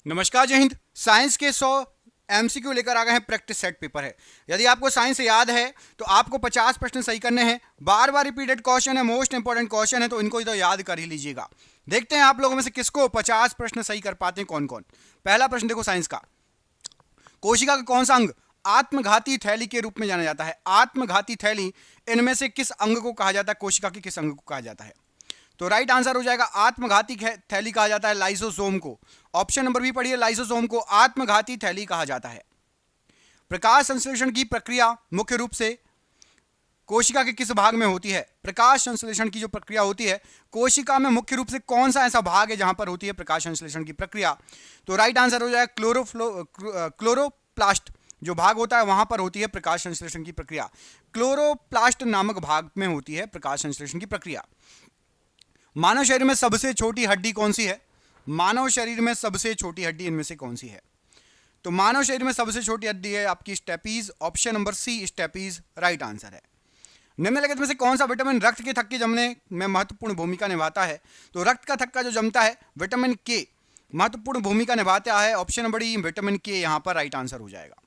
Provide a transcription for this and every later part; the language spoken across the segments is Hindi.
नमस्कार, जय हिंद। साइंस के 100 एमसीक्यू लेकर आ गए हैं। प्रैक्टिस सेट पेपर है। यदि आपको साइंस से याद है तो आपको 50 प्रश्न सही करने हैं। बार बार रिपीटेड क्वेश्चन है, मोस्ट इंपॉर्टेंट क्वेश्चन है, तो इनको तो याद कर ही लीजिएगा। देखते हैं आप लोगों में से किसको 50 प्रश्न सही कर पाते हैं, कौन कौन। पहला प्रश्न देखो साइंस का। कोशिका का कौन सा अंग आत्मघाती थैली के रूप में जाना जाता है? आत्मघाती थैली इनमें से किस अंग को कहा जाता है? कोशिका के किस अंग को कहा जाता है? तो राइट आंसर हो जाएगा आत्मघाती थैली कहा जाता है लाइसोसोम को। ऑप्शन नंबर बी पढ़िए, लाइसोसोम को आत्मघाती थैली कहा जाता है। प्रकाश संश्लेषण की प्रक्रिया मुख्य रूप से कोशिका के किस भाग में होती है? प्रकाश संश्लेषण की जो प्रक्रिया होती है कोशिका में मुख्य रूप से कौन सा ऐसा भाग है जहां पर होती है प्रकाश संश्लेषण की प्रक्रिया? तो राइट आंसर हो जाएगा क्लोरोप्लास्ट जो भाग होता है वहां पर होती है प्रकाश संश्लेषण की प्रक्रिया। क्लोरोप्लास्ट नामक भाग में होती है प्रकाश संश्लेषण की प्रक्रिया। मानव शरीर में सबसे छोटी हड्डी कौन सी है? मानव शरीर में सबसे छोटी हड्डी इनमें से कौन सी है? तो मानव शरीर में सबसे छोटी हड्डी है आपकी stapes. Option number C stapes right answer है। निम्नलिखित में से कौन सा विटामिन रक्त के थक्के जमने में महत्वपूर्ण भूमिका निभाता है? तो रक्त का थक्का जो जमता है विटामिन के महत्वपूर्ण भूमिका निभाता है। ऑप्शन नंबर डी विटामिन के यहां पर राइट आंसर हो जाएगा।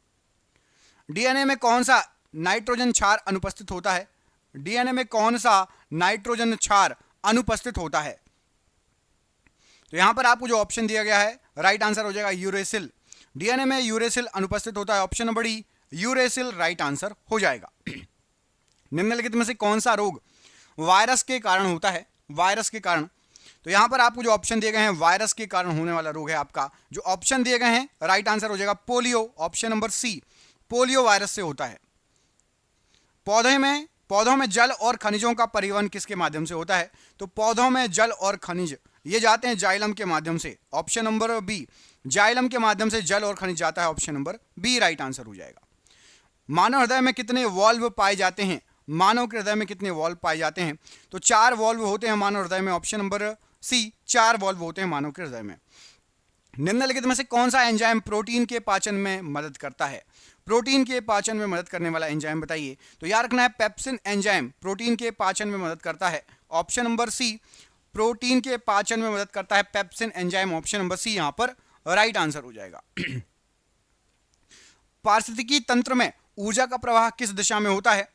डीएनए में कौन सा नाइट्रोजन क्षार अनुपस्थित होता है? डीएनए में कौन सा नाइट्रोजन क्षार अनुपस्थित होता है? तो यहां पर आपको जो ऑप्शन दिया गया है राइट आंसर हो जाएगा यूरेसिल। डीएनए में यूरेसिल अनुपस्थित होता है। Option number D uracil right answer हो जाएगा। निम्नलिखित में से कौन सा रोग वायरस के कारण होता है? वायरस के कारण। तो यहां पर आपको जो ऑप्शन दिए गए हैं वायरस के कारण होने वाला रोग है आपका जो ऑप्शन दिए गए हैं राइट आंसर हो जाएगा polio. Option number C polio virus से होता है। पौधों में जल और खनिजों का परिवहन किसके माध्यम से होता है? तो पौधों में जल और खनिज ये जाते हैं जाइलम के माध्यम से। ऑप्शन नंबर बी जाइलम के माध्यम से जल और खनिज जाता है। Option number B right answer हो जाएगा। मानव हृदय में कितने वॉल्व पाए जाते हैं? मानव के हृदय में कितने वॉल्व पाए जाते हैं? तो 4 वॉल्व होते हैं मानव हृदय में। ऑप्शन नंबर सी 4 वॉल्व होते हैं मानव के हृदय में। निम्नलिखित में से कौन सा एंजाइम प्रोटीन के पाचन में मदद करता है? प्रोटीन के पाचन में मदद करने वाला एंजाइम बताइए। तो याद रखना है पेप्सिन एंजाइम प्रोटीन के पाचन में मदद करता है। ऑप्शन नंबर सी प्रोटीन के पाचन में मदद करता है pepsin enzyme. Option number C यहां पर राइट आंसर हो जाएगा। पारिस्थितिकी तंत्र में ऊर्जा का प्रवाह किस दिशा में होता है?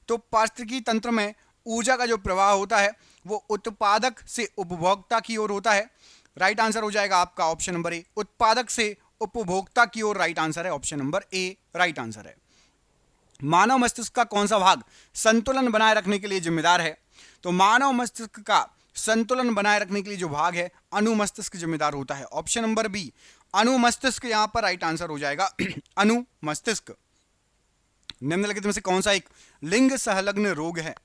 तो पारिस्थितिकी तंत्र में ऊर्जा का जो प्रवाह होता है वो उत्पादक से उपभोक्ता की ओर होता है। राइट आंसर हो जाएगा आपका ऑप्शन नंबर ए उत्पादक से उपभोक्ता की ओर राइट आंसर है। Option number A right answer है। मानव मस्तिष्क का कौन सा भाग संतुलन बनाए रखने के लिए जिम्मेदार है? तो मानव मस्तिष्क का संतुलन बनाए रखने के लिए जो भाग है अनुमस्तिष्क जिम्मेदार होता है। ऑप्शन नंबर बी अनुमस्तिष्क यहां पर राइट आंसर हो जाएगा अनुमस्तिष्क। निम्नलिखित में से कौन सा एक लिंग संलग्न रोग है?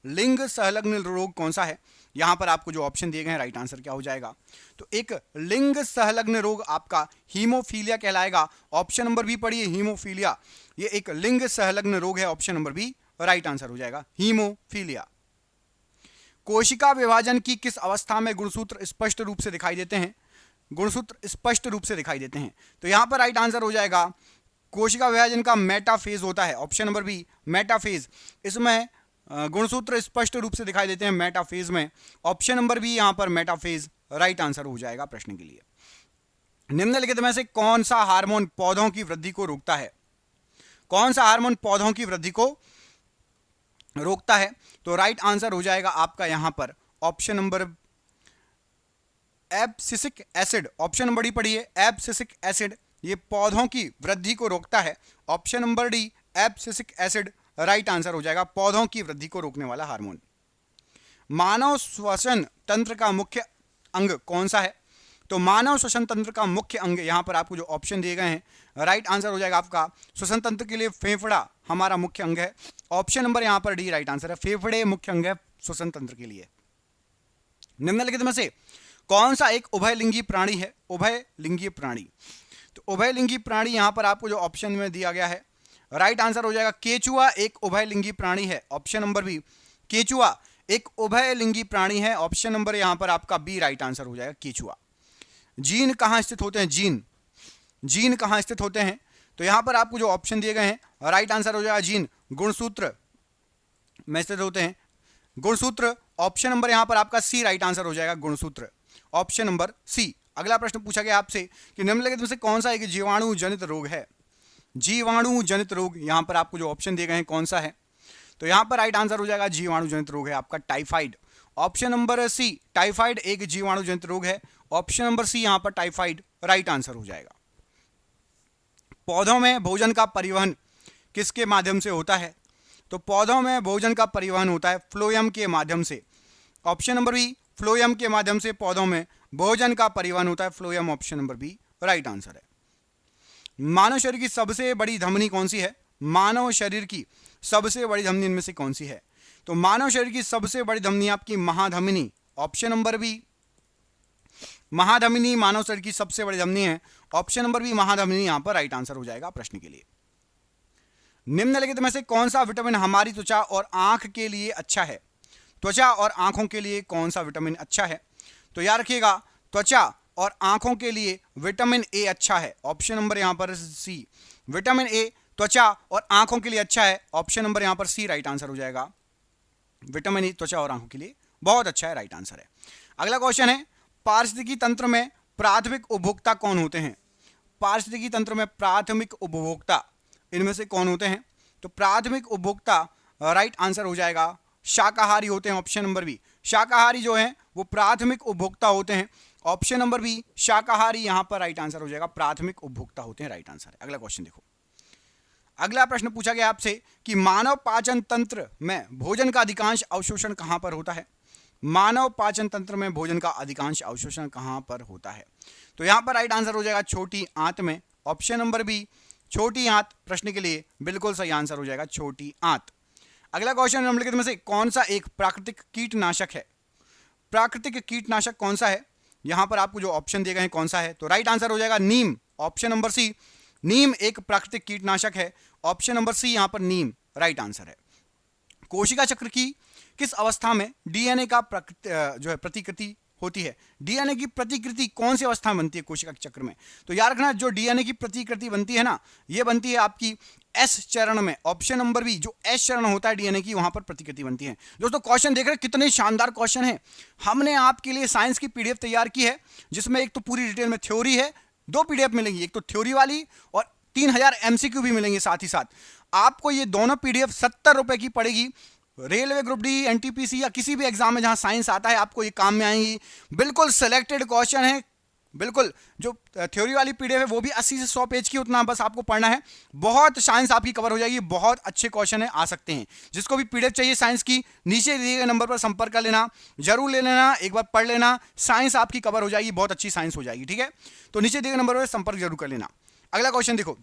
लिंग संलग्न रोग कौन सा है? यहां पर आपको जो ऑप्शन दिए गए हैं राइट आंसर क्या हो जाएगा? तो एक लिंग संलग्न रोग आपका हीमोफीलिया कहलाएगा। ऑप्शन नंबर बी पढ़िए हीमोफीलिया ये एक लिंग संलग्न रोग है। Option number B right answer हो जाएगा हीमोफीलिया। कोशिका विभाजन की किस अवस्था में गुणसूत्र स्पष्ट रूप से दिखाई देते हैं? गुणसूत्र स्पष्ट रूप से दिखाई देते हैं। तो यहां पर राइट आंसर हो जाएगा कोशिका विभाजन का मेटाफेज होता है। Option number B metaphase. इसमें गुणसूत्र स्पष्ट रूप से दिखाई देते हैं मेटाफेज में। ऑप्शन नंबर बी यहां पर मेटाफेज राइट आंसर हो जाएगा प्रश्न के लिए। निम्नलिखित में से कौन सा हार्मोन पौधों की वृद्धि को रोकता है? कौन सा हार्मोन पौधों की वृद्धि को रोकता है? तो राइट आंसर हो जाएगा आपका यहां पर option number abscisic acid. Option number D पढ़िए एब्सिसिक एसिड ये पौधों की वृद्धि को रोकता है। Option number D abscisic acid right answer हो जाएगा पौधों की वृद्धि को रोकने वाला हार्मोन। मानव श्वसन तंत्र का मुख्य अंग कौन सा है? तो मानव श्वसन तंत्र का मुख्य अंग यहां पर आपको जो ऑप्शन दिए गए हैं राइट आंसर हो जाएगा आपका श्वसन तंत्र के लिए फेफड़ा हमारा मुख्य अंग है। ऑप्शन नंबर यहां पर डी राइट आंसर है फेफड़े मुख्य अंग है श्वसन तंत्र के लिए। निम्नलिखित में से कौन सा एक उभयलिंगी प्राणी है? उभयलिंगी प्राणी। तो उभयलिंगी प्राणी यहां पर आपको जो ऑप्शन में दिया गया है राइट आंसर हो जाएगा केचुआ एक उभयलिंगी प्राणी है। ऑप्शन नंबर बी केचुआ एक उभयलिंगी प्राणी है। ऑप्शन नंबर यहां पर आपका बी राइट आंसर हो जाएगा केचुआ। जीन कहां स्थित होते हैं? जीन कहां स्थित होते हैं? तो यहां पर आपको जो ऑप्शन दिए गए हैं राइट आंसर हो जाएगा जीन गुणसूत्र में स्थित होते हैं। गुणसूत्र ऑप्शन नंबर यहां पर आपका सी राइट आंसर हो जाएगा गुणसूत्र। ऑप्शन नंबर सी अगला प्रश्न पूछा गया आपसे कि निम्नलिखित में से कौन सा एक जीवाणु जनित रोग है। जीवाणु जनित रोग, यहां पर आपको जो ऑप्शन दिए गए हैं कौन सा है, तो यहां पर राइट आंसर हो जाएगा जीवाणु जनित रोग है आपका typhoid. Option number C, typhoid एक जीवाणु जनित रोग है। ऑप्शन नंबर सी यहां पर टाइफाइड राइट आंसर हो जाएगा। पौधों में भोजन का परिवहन किसके माध्यम से होता है, तो पौधों में भोजन का परिवहन होता है फ्लोएम के माध्यम से। ऑप्शन नंबर बी, फ्लोएम के माध्यम से पौधों में भोजन का परिवहन होता है phloem, option number B right answer है। मानव शरीर की सबसे बड़ी धमनी कौन सी है, मानव शरीर की सबसे बड़ी धमनी इनमें से कौन सी है, तो मानव शरीर की सबसे बड़ी धमनी आपकी महाधमनी, ऑप्शन नंबर बी महाधमनी मानव शरीर की सबसे बड़ी धमनी है। ऑप्शन नंबर बी महाधमनी यहां पर राइट आंसर हो जाएगा प्रश्न के लिए। निम्नलिखित में से कौन सा विटामिन हमारी त्वचा और आंख के लिए अच्छा है, त्वचा और आंखों के लिए कौन सा विटामिन अच्छा है, तो याद रखिएगा त्वचा और आंखों के लिए विटामिन ए अच्छा है। ऑप्शन नंबर यहां पर सी, विटामिन ए त्वचा और आंखों के लिए अच्छा है। ऑप्शन नंबर यहां पर सी राइट आंसर हो जाएगा। विटामिन ए त्वचा और आंखों के लिए बहुत अच्छा है, राइट आंसर है। अगला क्वेश्चन है, पारिस्थितिकी तंत्र में प्राथमिक उपभोक्ता कौन होते हैं। पारिस्थितिकी तंत्र में प्राथमिक उपभोक्ता इनमें से कौन होते हैं, तो प्राथमिक उपभोक्ता राइट आंसर हो जाएगा शाकाहारी होते हैं। ऑप्शन नंबर बी, शाकाहारी जो है वो प्राथमिक उपभोक्ता होते हैं। ऑप्शन नंबर बी शाकाहारी यहां पर राइट आंसर हो जाएगा, प्राथमिक उपभोक्ता होते हैं, राइट आंसर है। अगला क्वेश्चन देखो, अगला प्रश्न पूछा गया आपसे कि मानव पाचन तंत्र में भोजन का अधिकांश अवशोषण कहां पर होता है। मानव पाचन तंत्र में भोजन का अधिकांश अवशोषण कहां पर होता है, तो यहां पर राइट आंसर हो जाएगा छोटी आंत में। ऑप्शन नंबर बी छोटी आंत प्रश्न के लिए बिल्कुल सही आंसर हो जाएगा, छोटी आंत। अगला क्वेश्चन, निम्नलिखित में से कौन सा एक प्राकृतिक कीटनाशक है। प्राकृतिक कीटनाशक कौन सा है, यहां पर आपको जो ऑप्शन दिए गए हैं कौन सा है, तो राइट आंसर हो जाएगा नीम। ऑप्शन नंबर सी, नीम एक प्राकृतिक कीटनाशक है। ऑप्शन नंबर सी यहां पर नीम राइट आंसर है। कोशिका चक्र की किस अवस्था में डीएनए का जो है प्रतिकृति होती है। डीएनए की प्रतिकृति कौन सी अवस्था में बनती है कोशिका चक्र में, तो याद रखना जो डीएनए की प्रतिकृति बनती है ना, ये बनती है आपकी एस चरण में। ऑप्शन नंबर बी, जो एस चरण होता है डीएनए की, वहां पर प्रतिकृति बनती है। दोस्तों क्वेश्चन देख रहे हैं कितने शानदार क्वेश्चन है। हमने आपके लिए साइंस की पीडीएफ तैयार की है, जिसमें एक तो पूरी डिटेल में थ्योरी है, 2 पीडीएफ मिलेंगी, एक तो थ्योरी वाली और 3000 एमसीक्यू भी मिलेंगे। साथ ही साथ आपको ये दोनों पीडीएफ 70 रुपए की पड़ेगी। रेलवे ग्रुप डी, एनटीपीसी या किसी भी एग्जाम में जहां साइंस आता है आपको ये काम में आएंगी। बिल्कुल सिलेक्टेड क्वेश्चन है, बिल्कुल जो थ्योरी वाली पीडीएफ है वो भी 80 से 100 पेज की, उतना बस आपको पढ़ना है। बहुत साइंस आपकी कवर हो जाएगी, बहुत अच्छे क्वेश्चन है आ सकते हैं। जिसको भी पीडीएफ चाहिए साइंस की, नीचे दिए गए नंबर पर संपर्क कर लेना, जरूर ले लेना, एक बार पढ़ लेना, साइंस आपकी कवर हो जाएगी, बहुत अच्छी साइंस हो जाएगी। ठीक है, तो नीचे दिए गए नंबर पर संपर्क जरूर कर लेना। अगला क्वेश्चन देखो,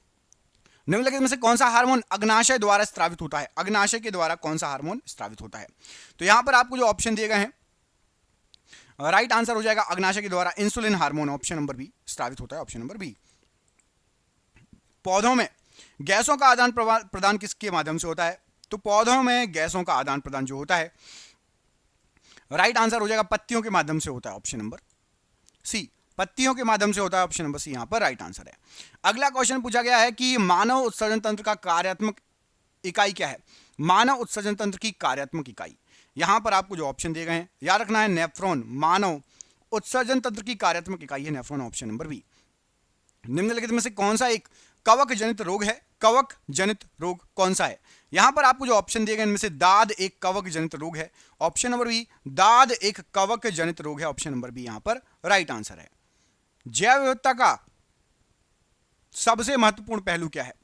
निम्नलिखित में से कौन सा हार्मोन अग्नाशय द्वारा स्रावित होता है। अग्नाशय के द्वारा कौन सा हार्मोन स्रावित होता है, तो यहां पर आपको जो ऑप्शन दिए गए हैं राइट आंसर हो जाएगा अग्नाशय के द्वारा insulin hormone, option number B स्रावित होता है, ऑप्शन नंबर बी। पौधों में गैसों का आदान प्रदान किसके माध्यम से होता है, तो पौधों में गैसों का आदान प्रदान जो होता है राइट आंसर हो जाएगा पत्तियों के माध्यम से होता है, ऑप्शन नंबर सी, पत्तियों के माध्यम से होता है, ऑप्शन नंबर सी यहां पर राइट आंसर है। अगला क्वेश्चन पूछा गया है कि मानव उत्सर्जन तंत्र का कार्यात्मक इकाई क्या है। मानव उत्सर्जन तंत्र की कार्यात्मक इकाई, यहां पर आपको जो ऑप्शन दिए गए हैं याद रखना है नेफ्रॉन। मानव उत्सर्जन तंत्र की कार्यात्मक इकाई है नेफ्रॉन, ऑप्शन नंबर बी। निम्नलिखित में से कौन सा एक कवक जनित रोग है। कवक जनित रोग कौन सा है, यहां पर आपको जो ऑप्शन दिए गए इनमें से दाद एक कवक जनित रोग है, ऑप्शन नंबर बी दाद एक कवक जनित रोग है, ऑप्शन नंबर बी यहां पर राइट आंसर है। जैव विविधता का सबसे महत्वपूर्ण पहलू क्या है,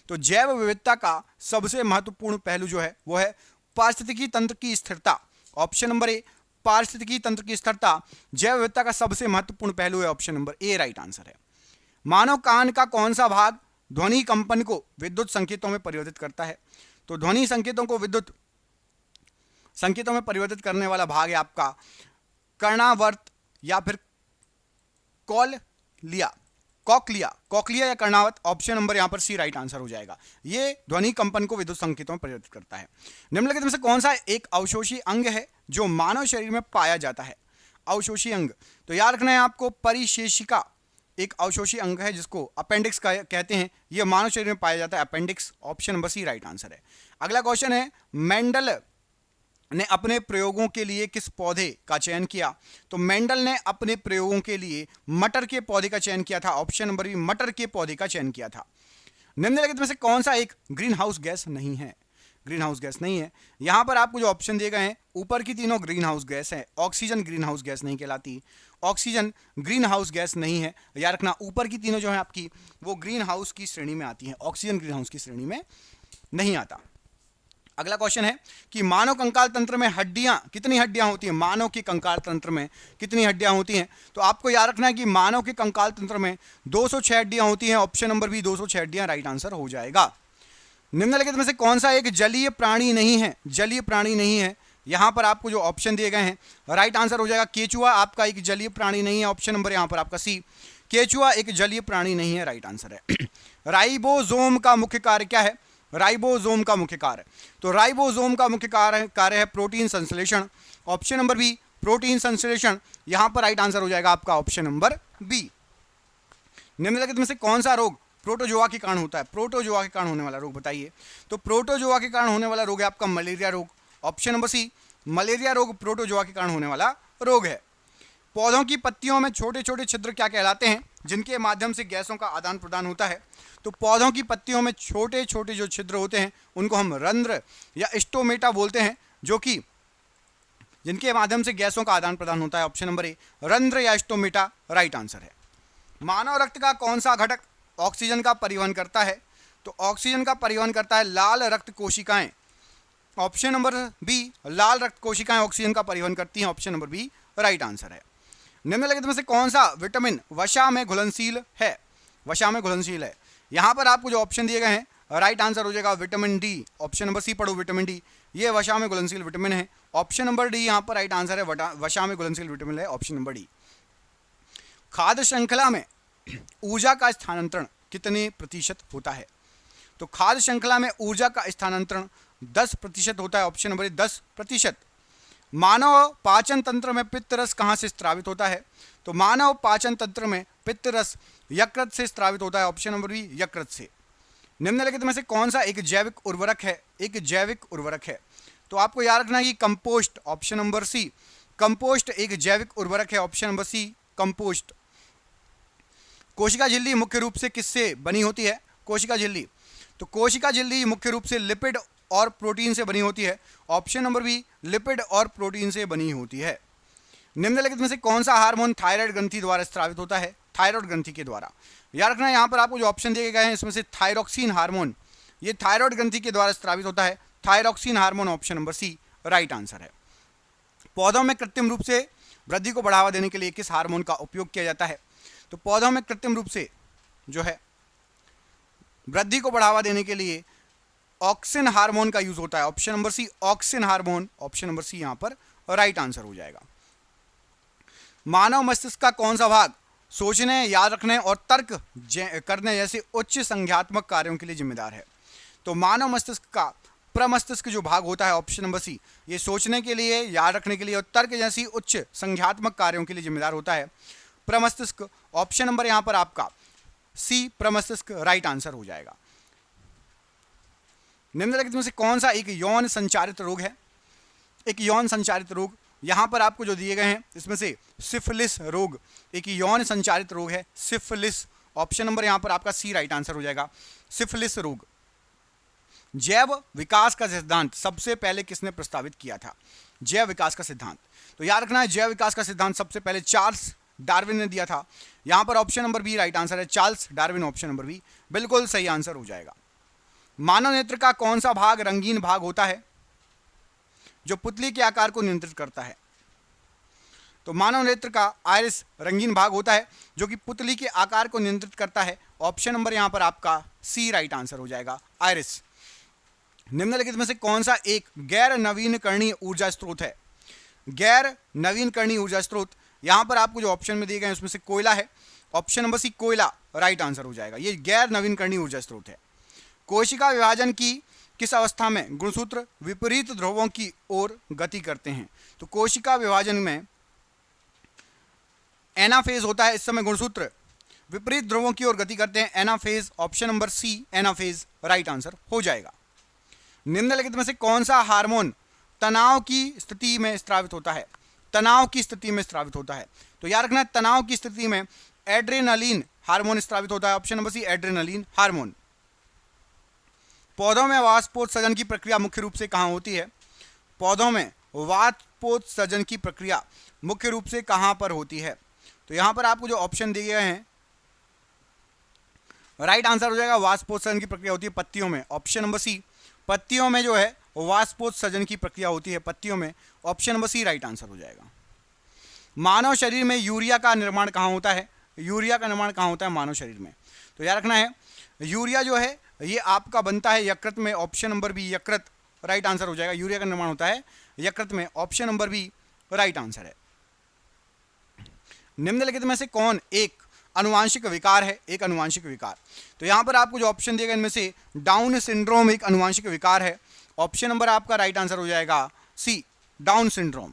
तो जैव विविधता का सबसे महत्वपूर्ण पहलू जो है वो है पारिस्थितिकी तंत्र की स्थिरता, ऑप्शन नंबर ए पारिस्थितिकी तंत्र की स्थिरता जैव विविधता का सबसे महत्वपूर्ण पहलू है, option number A right answer है। मानव कान का कौन सा भाग ध्वनि कंपन को विद्युत संकेतों में परिवर्तित करता है, तो ध्वनि संकेतों को विद्युत संकेतों में परिवर्तित करने वाला भाग है आपका कर्णावर्त या फिर कॉक्लिया या कर्णावत, ऑप्शन नंबर यहां पर सी राइट आंसर हो जाएगा। ये ध्वनि कंपन को विद्युत संकेतों में परिवर्तित करता है। निम्नलिखित में से कौन सा एक अवशोषी अंग है जो मानव शरीर में पाया जाता है। अवशोषी अंग, तो याद रखना है आपको परिशेषिका एक अवशोषी अंग है जिसको अपेंडिक्स कहते हैं, यह मानव शरीर में पाया जाता है, appendix, option number C right answer है। अगला क्वेश्चन है मेंडल ने अपने प्रयोगों के लिए किस पौधे का चयन किया? तो मेंडल ने अपने प्रयोगों के लिए मटर के पौधे का चयन किया था। ऑप्शन नंबर बी, मटर के पौधे का चयन किया था। निम्नलिखित में से कौन सा एक ग्रीन हाउस गैस नहीं है? ग्रीन हाउस गैस नहीं है। यहां पर आपको जो ऑप्शन दिए गए हैं, ऊपर की तीनों ग्रीन हाउस गैस है। ऑक्सीजन ग्रीन हाउस गैस नहीं कहलाती, ऑक्सीजन ग्रीन हाउस गैस नहीं है। याद रखना, ऊपर की तीनों जो है आपकी वो ग्रीन हाउस की श्रेणी में आती है, ऑक्सीजन ग्रीन हाउस की श्रेणी में नहीं आता। अगला क्वेश्चन है कि मानव कंकाल तंत्र में हड्डियां, कितनी हड्डियां होती हैं? मानव के कंकाल तंत्र में कितनी हड्डियां होती हैं? तो आपको याद रखना है कि मानव के कंकाल तंत्र में 206 हड्डियां होती हैं। ऑप्शन नंबर बी, 206 हड्डियां राइट आंसर हो जाएगा। निम्नलिखित में से कौन सा एक जलीय प्राणी नहीं है? जलीय प्राणी नहीं है। यहां पर आपको जो ऑप्शन दिए गए हैं, राइट आंसर हो जाएगा केचुआ आपका एक जलीय प्राणी नहीं है। ऑप्शन नंबर यहां पर आपका सी, केचुआ एक जलीय प्राणी नहीं है, राइट आंसर है। राइबोसोम का मुख्य कार्य क्या है? राइबोसोम का मुख्य कार्य, तो राइबोसोम का मुख्य कार्य है प्रोटीन संश्लेषण। ऑप्शन नंबर बी, प्रोटीन संश्लेषण यहां पर राइट आंसर हो जाएगा आपका ऑप्शन नंबर बी। निम्नलिखित में से कौन सा रोग प्रोटोजोआ के कारण होता है? प्रोटोजोआ के कारण होने वाला रोग बताइए। तो प्रोटोजोआ के कारण होने वाला रोग है आपका मलेरिया रोग। ऑप्शन नंबर सी, मलेरिया रोग प्रोटोजोआ के कारण होने वाला रोग है। पौधों की पत्तियों में छोटे छोटे छिद्र क्या कहलाते हैं, जिनके माध्यम से गैसों का आदान प्रदान होता है? तो पौधों की पत्तियों में छोटे छोटे जो छिद्र होते हैं उनको हम रंध्र या स्टोमेटा बोलते हैं, जो कि जिनके माध्यम से गैसों का आदान प्रदान होता है। ऑप्शन नंबर ए, रंध्र या स्टोमेटा राइट आंसर है। मानव रक्त का कौन सा घटक ऑक्सीजन का परिवहन करता है? तो ऑक्सीजन का परिवहन करता है लाल रक्त कोशिकाएं। ऑप्शन नंबर बी, लाल रक्त कोशिकाएं ऑक्सीजन का परिवहन करती हैं। Option number B right answer है। निम्नलिखित में से कौन सा विटामिन वसा में घुलनशील है? वसा में घुलनशील है। यहां पर आपको जो ऑप्शन दिए गए हैं, राइट आंसर हो जाएगा vitamin D. Option number C पढ़ो, विटामिन डी ये वसा में घुलनशील विटामिन है। ऑप्शन नंबर डी यहां पर राइट आंसर है, वसा में घुलनशील विटामिन है, ऑप्शन नंबर डी। खाद्य श्रृंखला में ऊर्जा का स्थानांतरण कितने प्रतिशत होता है? तो खाद्य श्रृंखला में ऊर्जा का स्थानांतरण 10% होता है। Option number 10%। मानव पाचन तंत्र में पित्त रस कहां से स्रावित होता है? तो मानव पाचन तंत्र में पित्त रस यकृत से स्रावित होता है। ऑप्शन नंबर बी, यकृत से। निम्नलिखित में से कौन सा एक जैविक उर्वरक है? एक जैविक उर्वरक है, तो आपको याद रखना है कि compost. Option number C, compost एक जैविक उर्वरक है। Option number C, compost. कोशिका झिल्ली मुख्य रूप से किससे बनी होती है? कोशिका झिल्ली, तो कोशिका झिल्ली मुख्य रूप से लिपिड और प्रोटीन से बनी होती है। ऑप्शन नंबर बी, लिपिड और प्रोटीन से बनी होती है। निम्नलिखित में से कौन सा हार्मोन थायराइड ग्रंथि द्वारा स्रावित होता है? थायराइड ग्रंथि के द्वारा। याद रखना यहाँ पर आपको जो ऑप्शन दिए गए हैं इसमें से थायरोक्सिन हार्मोन ये थायराइड ग्रंथि के द्वारा स्रावित होता है। Thyroxine hormone option number C right answer है। पौधों में कृत्रिम रूप से वृद्धि को बढ़ावा देने के लिए किस हार्मोन का उपयोग किया जाता है? तो पौधों में कृत्रिम रूप से जो है वृद्धि को बढ़ावा देने के लिए ऑक्सिन हार्मोन का यूज होता है। Option number C, auxin hormone. Option number C यहां पर राइट आंसर हो जाएगा। मानव मस्तिष्क का कौन सा भाग सोचने, याद रखने और तर्क करने जैसे उच्च संज्ञात्मक कार्यों के लिए जिम्मेदार है? तो मानव मस्तिष्क का प्रमस्तिष्क जो भाग होता है, ऑप्शन नंबर सी, ये सोचने के लिए, याद रखने के लिए और तर्क जैसी उच्च संज्ञात्मक कार्यों के लिए जिम्मेदार होता है, प्रमस्तिष्क। ऑप्शन नंबर यहां पर आपका सी, प्रमस्तिष्क राइट आंसर हो जाएगा। निम्नलिखित में से कौन सा एक यौन संचारित रोग है? एक यौन संचारित रोग, यहां पर आपको जो दिए गए हैं इसमें से सिफिलिस रोग एक यौन संचारित रोग है, सिफिलिस। ऑप्शन नंबर यहां पर आपका सी राइट आंसर हो जाएगा, सिफिलिस रोग। जैव विकास का सिद्धांत सबसे पहले किसने प्रस्तावित किया था? जैव विकास का सिद्धांत, तो याद रखना है जैव विकास का सिद्धांत सबसे पहले चार्ल्स डार्विन ने दिया था। यहां पर option number B right answer है, Charles Darwin. Option number B बिल्कुल सही आंसर हो जाएगा। मानव नेत्र का कौन सा भाग रंगीन भाग होता है जो पुतली के आकार को नियंत्रित करता है? तो मानव नेत्र का आइरिस रंगीन भाग होता है जो कि पुतली के आकार को नियंत्रित करता है। ऑप्शन नंबर यहां पर आपका सी राइट आंसर हो जाएगा, आइरिस। निम्नलिखित में से कौन सा एक गैर नवीनकरणीय ऊर्जा स्रोत है? गैर नवीनकरणीय ऊर्जा स्रोत, यहां पर आपको जो ऑप्शन में दिए गए हैं उसमें से कोयला है। ऑप्शन नंबर सी, कोयला राइट आंसर हो जाएगा। ये गैर नवीनकरणीय ऊर्जा स्रोत है। कोशिका विभाजन की किस अवस्था में गुणसूत्र विपरीत ध्रुवों की ओर गति करते हैं? तो कोशिका विभाजन में एनाफेज होता है, इस समय गुणसूत्र विपरीत ध्रुवों की ओर गति करते हैं, anaphase. Option number C, anaphase right answer हो जाएगा। निम्नलिखित में से कौन सा हार्मोन तनाव की स्थिति में स्रावित होता है, तनाव की स्थिति में स्रावित होता है। तो याद रखना, तनाव की स्थिति में एड्रेनालिन हार्मोन स्रावित होता है। Option number C, adrenaline hormone. पौधों में वाष्पोत्सर्जन की प्रक्रिया मुख्य रूप से कहाँ होती है? पौधों में वाष्पोत्सर्जन की प्रक्रिया मुख्य रूप से कहाँ पर होती है? तो यहां पर आपको जो ऑप्शन दिए गए हैं, राइट आंसर हो जाएगा वाष्पोत्सर्जन की प्रक्रिया होती है पत्तियों में। ऑप्शन नंबर सी, पत्तियों में जो है वाष्पोत्सर्जन की प्रक्रिया होती है पत्तियों में। Option number C right answer हो जाएगा। मानव शरीर में यूरिया का निर्माण कहाँ होता है? यूरिया का निर्माण कहाँ होता है मानव शरीर में? तो याद रखना है, यूरिया जो है ये आपका बनता है यकृत में। ऑप्शन नंबर बी, यकृत राइट आंसर हो जाएगा। यूरिया का निर्माण होता है यकृत में। Option number B right answer है। निम्नलिखित में से कौन एक अनुवांशिक विकार है? एक अनुवांशिक विकार। तो यहां पर आपको जो ऑप्शन दिए गए इनमें से डाउन सिंड्रोम एक अनुवांशिक विकार है। ऑप्शन नंबर आपका राइट आंसर हो जाएगा सी, डाउन सिंड्रोम।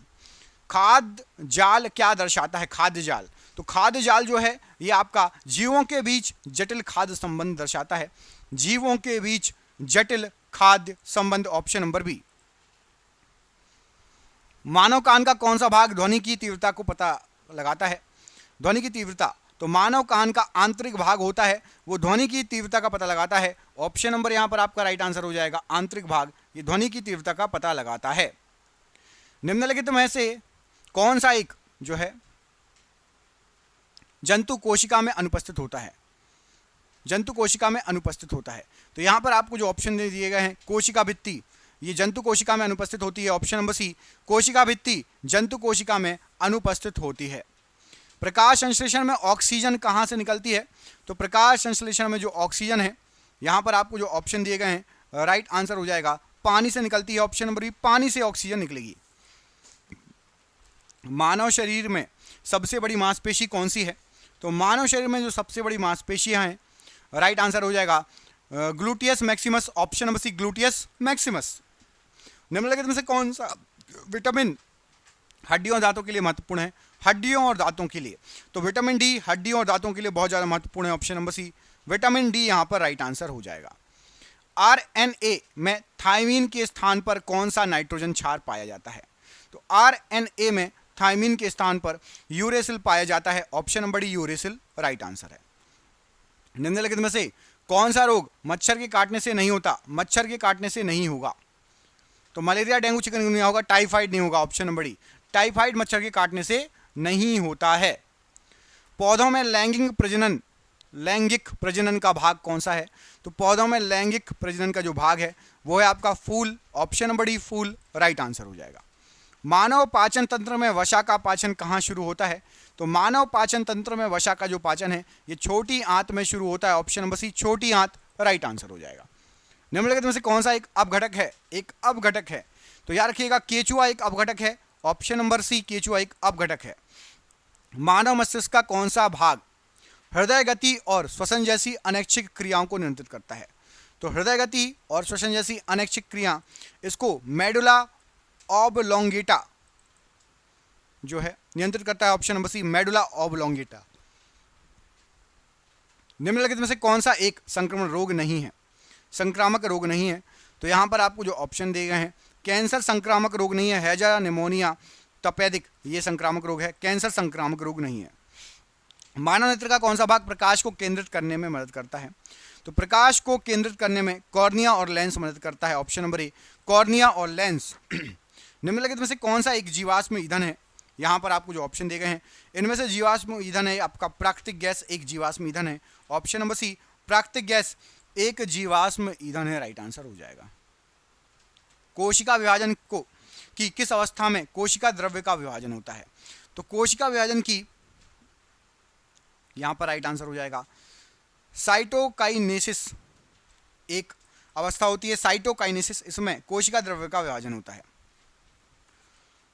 खाद्य जाल क्या दर्शाता है? खाद्य जाल, तो खाद्य जाल जो है ये आपका जीवों के बीच जटिल खाद्य संबंध दर्शाता है। जीवों के बीच जटिल खाद्य संबंध। Option number B. मानव कान का कौन सा भाग ध्वनि की तीव्रता को पता लगाता है? ध्वनि की तीव्रता, तो मानव कान का आंतरिक भाग होता है वो ध्वनि की तीव्रता का पता लगाता है। ऑप्शन नंबर यहां पर आपका राइट आंसर हो जाएगा आंतरिक भाग, ये ध्वनि की तीव्रता का पता लगाता है। निम्नलिखित में से कौन सा एक जो है जंतु कोशिका में अनुपस्थित होता है? जंतु कोशिका में अनुपस्थित होता है। तो यहां पर आपको जो ऑप्शन दिए गए हैं, कोशिका भित्ति, ये जंतु कोशिका में अनुपस्थित होती है। ऑप्शन नंबर सी, कोशिका भित्ति जंतु कोशिका में अनुपस्थित होती है। प्रकाश संश्लेषण में ऑक्सीजन कहां से निकलती है? तो प्रकाश संश्लेषण में जो ऑक्सीजन है, यहां पर आपको जो ऑप्शन दिए गए हैं राइट आंसर हो जाएगा पानी से निकलती है। ऑप्शन नंबर बी, पानी से ऑक्सीजन निकलेगी। मानव शरीर में सबसे बड़ी मांसपेशी कौन सी है? तो मानव शरीर में जो सबसे बड़ी मांसपेशियां हैं, राइट आंसर हो जाएगा gluteus maximus. Option number C, gluteus maximus. निम्नलिखित में से कौन सा विटामिन हड्डियों और दांतों के लिए महत्वपूर्ण है? हड्डियों और दांतों के लिए, तो विटामिन डी हड्डियों और दांतों के लिए बहुत ज़्यादा महत्वपूर्ण है। Option number C, vitamin D यहां पर राइट आंसर हो जाएगा। आरएनए में थायमीन के स्थान पर कौन सा नाइट्रोजन क्षार पाया जाता है? तो आरएनए में थायमीन के स्थान पर यूरेसिल पाया जाता है। Option number D, uracil right answer है। निम्नलिखित में से कौन सा रोग मच्छर के काटने से नहीं होता? मच्छर के काटने से नहीं होगा। तो मलेरिया, डेंगू, चिकनगुनिया होगा, टाइफाइड नहीं होगा। ऑप्शन नंबर डी, टाइफाइड मच्छर के काटने से नहीं होता है। पौधों में लैंगिक प्रजनन का भाग कौन सा है? तो पौधों में लैंगिक प्रजनन का जो भाग है वो है आपका फूल। ऑप्शन नंबर डी, फूल राइट आंसर हो जाएगा। मानव पाचन तंत्र में वसा का पाचन कहाँ शुरू होता है? तो मानव पाचन तंत्र में वसा का जो पाचन है ये छोटी आंत में शुरू होता है। ऑप्शन नंबर सी, छोटी आंत राइट आंसर हो जाएगा। निम्नलिखित में से कौन सा एक अपघटक है? एक अपघटक है, तो याद रखिएगा केचुआ एक अपघटक है। ऑप्शन नंबर सी, केचुआ एक अपघटक है। मानव मस्तिष्क का कौन सा भाग हृदय गति और श्वसन जैसी अनैच्छिक क्रियाओं को नियंत्रित करता है? तो हृदय गति और श्वसन जैसी अनैच्छिक क्रिया, इसको मेडुला ऑबलोंगेटा जो है नियंत्रित करता है। Option number C, medulla oblongata. निम्नलिखित में से कौन सा एक संक्रमण रोग नहीं है? संक्रामक रोग नहीं है, तो यहां पर आपको जो ऑप्शन दिए गए हैं, कैंसर संक्रामक रोग नहीं है, हैजा, निमोनिया, तपेदिक ये संक्रामक रोग है, कैंसर संक्रामक रोग नहीं है। मानव नेत्र का कौन सा भाग प्रकाश को केंद्रित करने में मदद करता है? तो प्रकाश को केंद्रित करने में कॉर्निया और लेंस मदद करता है। ऑप्शन नंबर ए, कॉर्निया और लेंस। निम्नलिखित में से कौन सा एक जीवाश्म ईंधन है? यहाँ पर आपको जो ऑप्शन दिए गए हैं इनमें से जीवाश्म ईंधन है आपका प्राकृतिक गैस एक जीवाश्म ईंधन है। ऑप्शन नंबर सी, प्राकृतिक गैस एक जीवाश्म ईंधन है, राइट आंसर हो जाएगा। कोशिका विभाजन को कि किस अवस्था में कोशिका द्रव्य का विभाजन होता है? तो कोशिका विभाजन की यहां पर राइट आंसर हो जाएगा साइटोकाइनेसिस एक अवस्था होती है, साइटोकाइनेसिस, इसमें कोशिका द्रव्य का विभाजन होता है।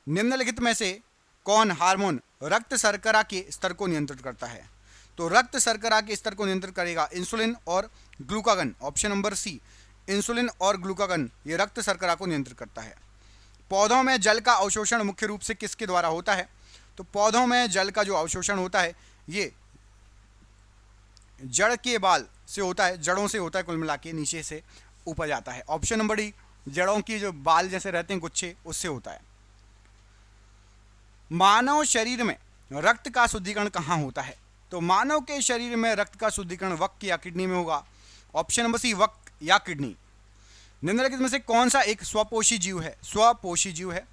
निम्नलिखित में से कौन हार्मोन रक्त शर्करा के स्तर को नियंत्रित करता है? तो रक्त शर्करा के स्तर को नियंत्रित करेगा इंसुलिन और glucagon. Option number C, insulin और ग्लूकागन ये रक्त शर्करा को नियंत्रित करता है। पौधों में जल का अवशोषण मुख्य रूप से किसके द्वारा होता है? तो पौधों में जल का जो अवशोषण होता है ये जड़ के बाल से होता है, जड़ों से होता है, कुल मिला के नीचे से ऊपर जाता है। ऑप्शन नंबर डी, जड़ों की जो बाल जैसे रहते हैं गुच्छे, उससे होता है। मानव शरीर में रक्त का शुद्धिकरण कहाँ होता है? तो मानव के शरीर में रक्त का शुद्धिकरण वक्क या किडनी में होगा। ऑप्शन नंबर सी, वक्क या किडनी। निम्नलिखित में से कौन सा एक स्वपोषी जीव है? स्वपोषी जीव है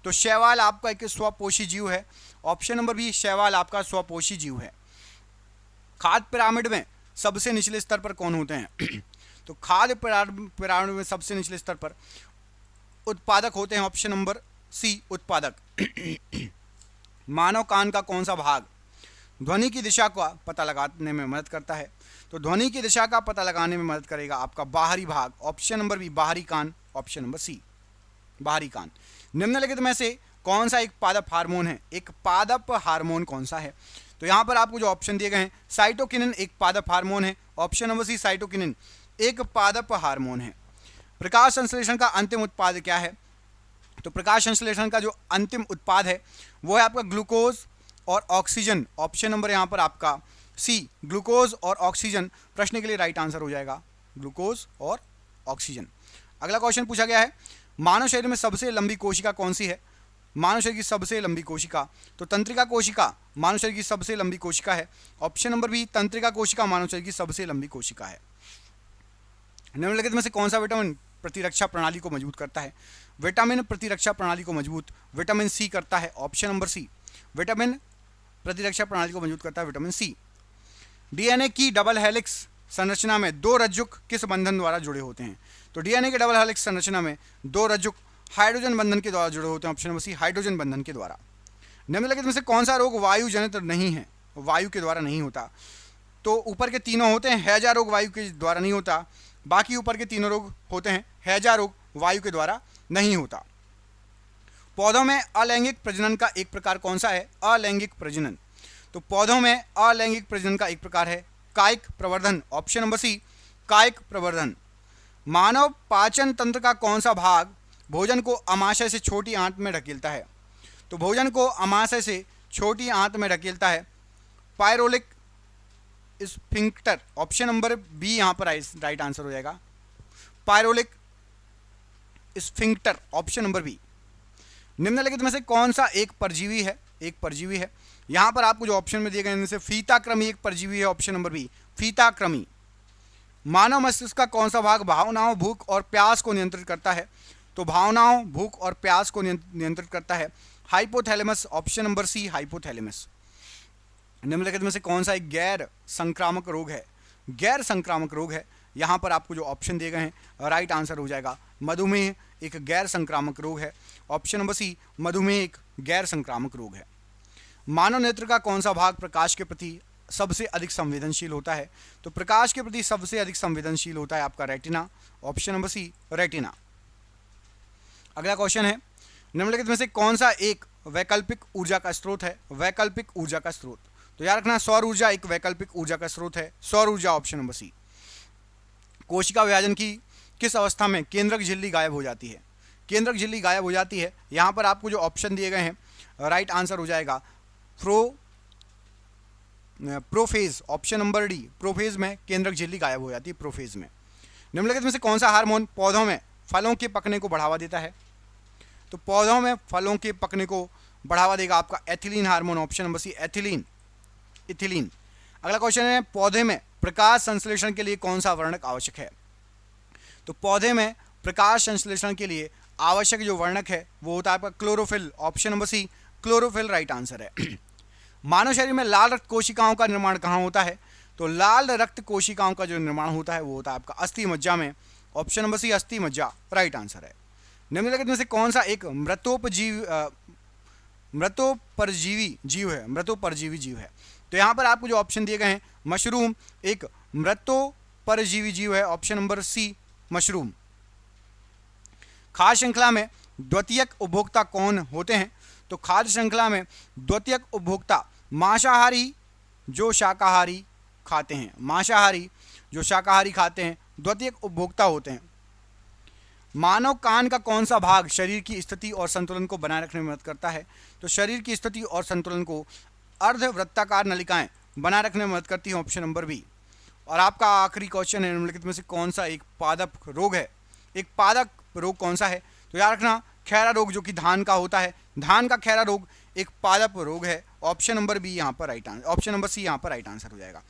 तो शैवाल आपका एक स्वपोषी जीव है। ऑप्शन नंबर बी, शैवाल आपका स्वपोषी जीव है। खाद्य पिरामिड में सबसे निचले स्तर पर कौन होते हैं? तो खाद्य पिरामिड में सबसे निचले स्तर पर उत्पादक होते हैं। ऑप्शन नंबर सी, उत्पादक। मानव कान का कौन सा भाग ध्वनि की दिशा का पता लगाने में मदद करता है? तो ध्वनि की दिशा का पता लगाने में मदद करेगा आपका बाहरी भाग। ऑप्शन नंबर बी, बाहरी कान। ऑप्शन नंबर सी, बाहरी कान। निम्नलिखित में से कौन सा एक पादप हार्मोन है? एक पादप हार्मोन कौन सा है? तो यहाँ पर आपको जो ऑप्शन दिए गए हैं, साइटोकिनिन एक पादप हार्मोन है। ऑप्शन नंबर सी, साइटोकिनिन एक पादप हार्मोन है। प्रकाश संश्लेषण का अंतिम उत्पाद क्या है? तो प्रकाश संश्लेषण का जो अंतिम उत्पाद है वो है आपका ग्लूकोज और ऑक्सीजन। ऑप्शन नंबर यहाँ पर आपका सी, ग्लूकोज और ऑक्सीजन। प्रश्न के लिए राइट आंसर हो जाएगा ग्लूकोज और ऑक्सीजन। अगला क्वेश्चन पूछा गया है, मानव शरीर में सबसे लंबी कोशिका कौन सी है? मानव शरीर की सबसे लंबी कोशिका, तो तंत्रिका कोशिका मानव शरीर की सबसे लंबी कोशिका है। ऑप्शन नंबर बी, तंत्रिका कोशिका मानव शरीर की सबसे लंबी कोशिका है। निम्नलिखित में से कौन सा विटामिन प्रतिरक्षा प्रणाली को मजबूत करता है? विटामिन प्रतिरक्षा प्रणाली को मजबूत विटामिन सी करता है। ऑप्शन नंबर सी, विटामिन प्रतिरक्षा प्रणाली को मजबूत करता है विटामिन सी। डीएनए की डबल हेलिक्स संरचना में दो रज्जुक किस बंधन द्वारा जुड़े होते हैं? तो डीएनए के डबल हेलिक्स संरचना में दो रज्जुक हाइड्रोजन बंधन के द्वारा जुड़े होते हैं। ऑप्शन नंबर सी, हाइड्रोजन बंधन के द्वारा। निम्नलिखित में से कौन सा रोग वायु जनित नहीं है? वायु के द्वारा नहीं होता। तो ऊपर के तीनों होते हैं, हैजा रोग वायु के द्वारा नहीं होता। बाकी ऊपर के तीनों रोग होते हैं, हैजा रोग वायु के द्वारा नहीं होता। पौधों में अलैंगिक प्रजनन का एक प्रकार कौन सा है? अलैंगिक प्रजनन। तो पौधों में अलैंगिक प्रजनन का एक प्रकार है कायिक प्रवर्धन। ऑप्शन नंबर सी, कायिक प्रवर्धन। मानव पाचन तंत्र का कौन सा भाग भोजन को अमाशय से छोटी आंत में ढकेलता है? तो भोजन को अमाशय से छोटी आंत में ढकेलता है pyloric sphincter. Option number B यहाँ पर राइट आंसर हो जाएगा, pyloric sphincter. Option number B. निम्नलिखित में से कौन सा एक परजीवी है? एक परजीवी है। यहाँ पर आपको जो ऑप्शन में दिए गए इनमें से फीताकृमि एक परजीवी है। ऑप्शन नंबर बी, फीताकृमि। मानव मस्तिष्क का कौन सा भाग भावनाओं, भूख और प्यास को नियंत्रित करता है? तो भावनाओं, भूख और प्यास को नियंत्रित करता है hypothalamus. Option number C, hypothalamus. निम्नलिखित में से कौन सा एक गैर संक्रामक रोग है? गैर संक्रामक रोग है। यहाँ पर आपको जो ऑप्शन दिए गए हैं राइट आंसर हो जाएगा मधुमेह एक गैर संक्रामक रोग है। ऑप्शन नंबर सी, मधुमेह एक गैर संक्रामक रोग है। मानव नेत्र का कौन सा भाग प्रकाश के प्रति सबसे अधिक संवेदनशील होता है? तो प्रकाश के प्रति सबसे अधिक संवेदनशील होता है आपका retina. Option number C, retina. अगला क्वेश्चन है, निम्नलिखित में से कौन सा एक वैकल्पिक ऊर्जा का स्रोत है? वैकल्पिक ऊर्जा का स्रोत, तो याद रखना सौर ऊर्जा एक वैकल्पिक ऊर्जा का स्रोत है, सौर ऊर्जा। Option number C. कोशिका विभाजन की किस अवस्था में केंद्रक झिल्ली गायब हो जाती है? केंद्रक झिल्ली गायब हो जाती है। यहाँ पर आपको जो ऑप्शन दिए गए हैं राइट आंसर हो जाएगा prophase. Option number D, prophase में केंद्रक झिल्ली गायब हो जाती है, प्रोफेज में। निम्नलिखित में से कौन सा हार्मोन पौधों में फलों के पकने को बढ़ावा देता है? तो पौधों में फलों के पकने को बढ़ावा देगा आपका ethylene hormone. Option number C, ethylene, ethylene. अगला क्वेश्चन है, पौधे में प्रकाश संश्लेषण के लिए कौन सा वर्णक आवश्यक है? तो पौधे में प्रकाश संश्लेषण के लिए आवश्यक जो वर्णक है वो होता है आपका chlorophyll. Option number C, chlorophyll right answer है। मानव शरीर में लाल रक्त कोशिकाओं का निर्माण कहाँ होता है? तो लाल रक्त कोशिकाओं का जो निर्माण होता है वो होता है आपका अस्थि मज्जा में। ऑप्शन नंबर सी, अस्थि मज्जा राइट आंसर है। निम्नलिखित में से कौन सा एक मृतोपरजीवी जीव है? मृतोपरजीवी जीव है। तो यहाँ पर आपको जो ऑप्शन दिए गए हैं, मशरूम एक मृतोपरजीवी जीव है। Option number C, mushroom. खाद्य श्रृंखला में द्वितीयक उपभोक्ता कौन होते हैं? तो खाद्य श्रृंखला में द्वितीयक उपभोक्ता मांसाहारी जो शाकाहारी खाते हैं, मांसाहारी जो शाकाहारी खाते हैं द्वितीयक उपभोक्ता होते हैं। मानव कान का कौन सा भाग शरीर की स्थिति और संतुलन को बनाए रखने में मदद करता है? तो शरीर की स्थिति और संतुलन को अर्धवृत्ताकार नलिकाएं बनाए रखने में मदद करती हैं। Option number B. और आपका आखिरी क्वेश्चन है, निम्नलिखित में से कौन सा एक पादप रोग है? एक पादप रोग कौन सा है? तो याद रखना खैरा रोग जो कि धान का होता है, धान का खैरा रोग एक पादप रोग है। ऑप्शन नंबर बी यहाँ पर right answer, option number C यहाँ पर राइट आंसर हो जाएगा।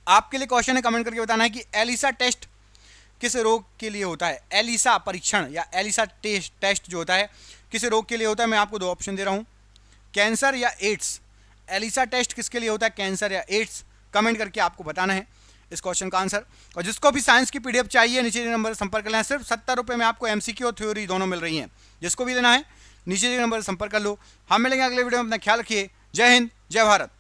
आपके लिए क्वेश्चन है, कमेंट करके बताना है कि एलिसा टेस्ट किस रोग के लिए होता है? एलिसा परीक्षण या एलिसा टेस्ट जो होता है किस रोग के लिए होता है? मैं आपको 2 ऑप्शन दे रहा हूँ, कैंसर या एड्स। एलिसा टेस्ट किसके लिए होता है, कैंसर या एड्स? कमेंट करके आपको बताना है इस क्वेश्चन का आंसर। और जिसको भी साइंस की पीडीएफ चाहिए नीचे दिए नंबर संपर्क कर लेना। सिर्फ 70 रुपये में आपको एमसीक्यू और थ्योरी दोनों मिल रही हैं। जिसको भी लेना है नीचे दिए नंबर संपर्क कर लो। हम मिलेंगे अगले वीडियो में, अपना ख्याल रखिए। जय हिंद, जय भारत।